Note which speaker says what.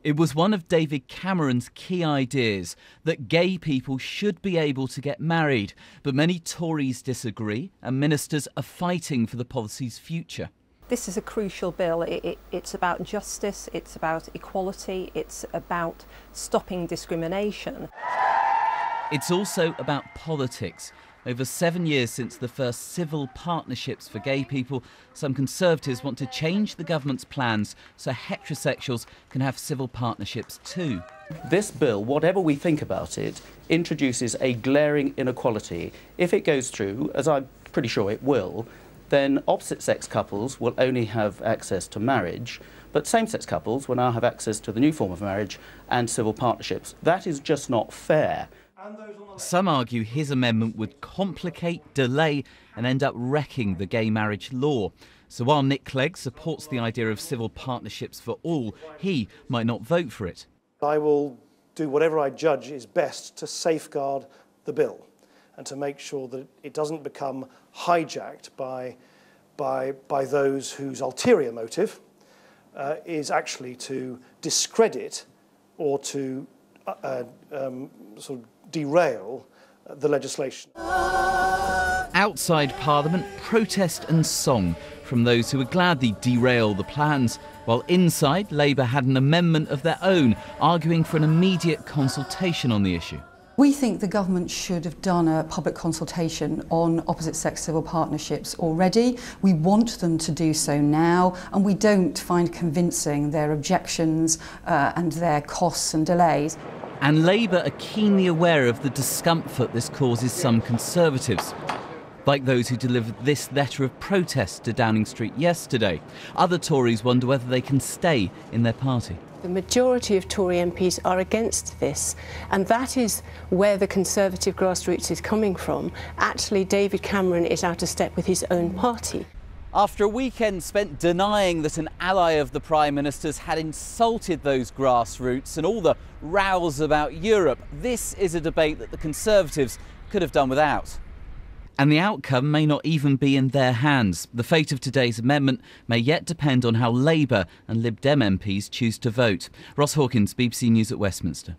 Speaker 1: It was one of David Cameron's key ideas that gay people should be able to get married. But many Tories disagree and ministers are fighting for the policy's future.
Speaker 2: This is a crucial bill. It's about justice, it's about equality, it's about stopping discrimination.
Speaker 1: It's also about politics. Over 7 years since the first civil partnerships for gay people, some Conservatives want to change the government's plans so heterosexuals can have civil partnerships too.
Speaker 3: This bill, whatever we think about it, introduces a glaring inequality. If it goes through, as I'm pretty sure it will, then opposite-sex couples will only have access to marriage, but same-sex couples will now have access to the new form of marriage and civil partnerships. That is just not fair.
Speaker 1: Some argue his amendment would complicate, delay and end up wrecking the gay marriage law. So while Nick Clegg supports the idea of civil partnerships for all, he might not vote for it.
Speaker 4: I will do whatever I judge is best to safeguard the bill and to make sure that it doesn't become hijacked by those whose ulterior motive is actually to discredit or to sort of derail the legislation.
Speaker 1: Outside Parliament, protest and song from those who would gladly derail the plans, while inside, Labour had an amendment of their own, arguing for an immediate consultation on the issue.
Speaker 5: We think the government should have done a public consultation on opposite-sex civil partnerships already. We want them to do so now, and we don't find convincing their objections and their costs and delays.
Speaker 1: And Labour are keenly aware of the discomfort this causes some Conservatives, like those who delivered this letter of protest to Downing Street yesterday. Other Tories wonder whether they can stay in their party.
Speaker 6: The majority of Tory MPs are against this, and that is where the Conservative grassroots is coming from. Actually, David Cameron is out of step with his own party.
Speaker 1: After a weekend spent denying that an ally of the Prime Minister's had insulted those grassroots and all the rows about Europe, this is a debate that the Conservatives could have done without. And the outcome may not even be in their hands. The fate of today's amendment may yet depend on how Labour and Lib Dem MPs choose to vote. Ross Hawkins, BBC News at Westminster.